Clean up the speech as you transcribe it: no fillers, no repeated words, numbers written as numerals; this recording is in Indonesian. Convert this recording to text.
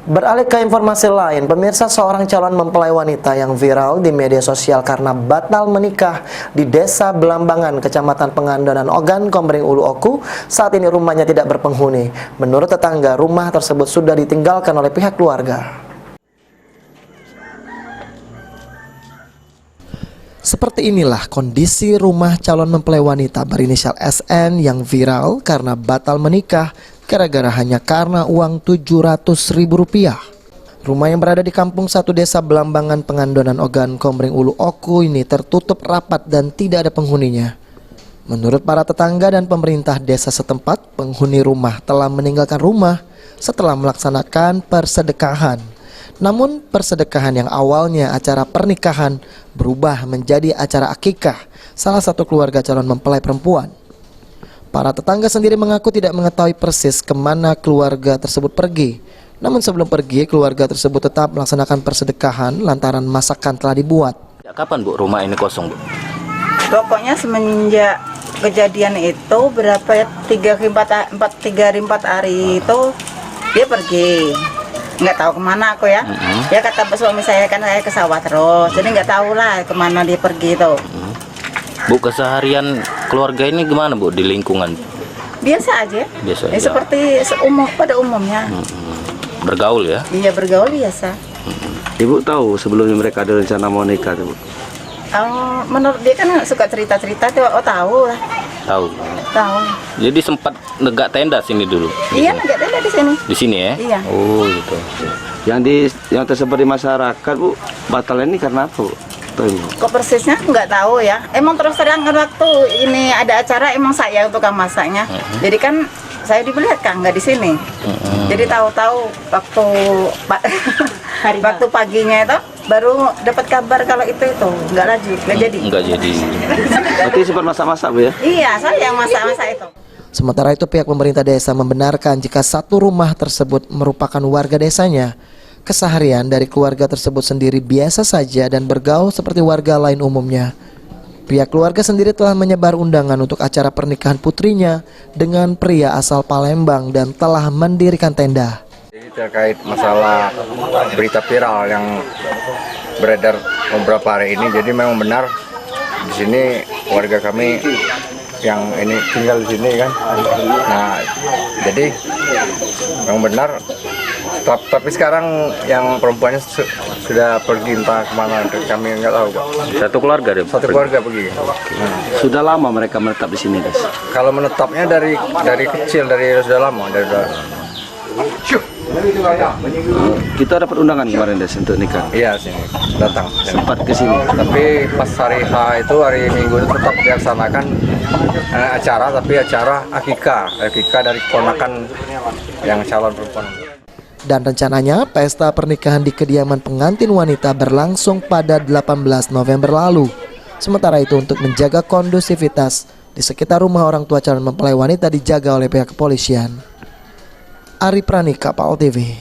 Beralih ke informasi lain, pemirsa, seorang calon mempelai wanita yang viral di media sosial karena batal menikah di Desa Belambangan, Kecamatan Pengandonan Ogan, Komering Ulu Oku. Saat ini rumahnya tidak berpenghuni. Menurut tetangga, rumah tersebut sudah ditinggalkan oleh pihak keluarga. Seperti inilah kondisi rumah calon mempelai wanita berinisial SN yang viral karena batal menikah gara-gara hanya karena uang Rp700.000. Rumah yang berada di Kampung 1 Desa Belambangan, Pengandonan Ogan, Komering Ulu Oku ini tertutup rapat dan tidak ada penghuninya. Menurut para tetangga dan pemerintah desa setempat, penghuni rumah telah meninggalkan rumah setelah melaksanakan persedekahan. Namun persedekahan yang awalnya acara pernikahan berubah menjadi acara akikah salah satu keluarga calon mempelai perempuan. Para tetangga sendiri mengaku tidak mengetahui persis kemana keluarga tersebut pergi. Namun sebelum pergi, keluarga tersebut tetap melaksanakan persedekahan lantaran masakan telah dibuat. Kapan Bu rumah ini kosong Bu? Pokoknya semenjak kejadian itu berapa ya, 3-4 hari itu dia pergi. Nggak tahu kemana aku ya. Ya kata suami saya kan saya ke sawah terus, jadi nggak tahu lah kemana dia pergi itu. Bu, keseharian keluarga ini gimana Bu di lingkungan? Biasa aja. Biasa Ya, aja. seperti pada umumnya. Bergaul ya? Iya, bergaul biasa. Ibu tahu sebelumnya mereka ada rencana mau nikah tuh? Oh, menurut dia kan suka cerita-cerita tuh. Oh, tahu lah. Tahu. Tahu. Jadi sempat negak tenda sini dulu? Iya, nggak ada di sini. Di sini ya? Iya. Oh gitu. Yang tersebar di masyarakat Bu, batal ini karena apa Bu? Tahu Ibu? Kok persisnya nggak tahu ya. Emang terus terang waktu ini ada acara emang saya untuk yang masaknya. Jadi kan saya diperlihatkan nggak di sini. Jadi tahu-tahu waktu paginya itu baru dapat kabar kalau itu nggak lanjut, nggak jadi. Nggak jadi. Berarti sempat masak-masak Bu ya? Iya, saya yang masak-masak itu. Sementara itu pihak pemerintah desa membenarkan jika satu rumah tersebut merupakan warga desanya. Keseharian dari keluarga tersebut sendiri biasa saja dan bergaul seperti warga lain umumnya. Pihak keluarga sendiri telah menyebar undangan untuk acara pernikahan putrinya dengan pria asal Palembang dan telah mendirikan tenda. Terkait masalah berita viral yang beredar beberapa hari ini, jadi memang benar di sini warga kami yang ini tinggal di sini kan. Nah, jadi memang benar. Tapi sekarang yang perempuannya sudah pergi entah kemana, kami nggak tahu Pak. Satu keluarga deh? Satu keluarga pergi. Sudah lama mereka menetap di sini guys? Kalau menetapnya dari kecil, sudah lama. Kita dapat undangan kemarin Des untuk nikah. Iya, sini datang. Sempat ke sini. Tapi pas hari H itu, hari Minggu itu tetap dilaksanakan acara, tapi acara akikah dari keponakan yang calon perempuan. Dan rencananya pesta pernikahan di kediaman pengantin wanita berlangsung pada 18 November lalu. Sementara itu untuk menjaga kondusivitas di sekitar rumah orang tua calon mempelai wanita dijaga oleh pihak kepolisian. Ari Pranika, PAL TV.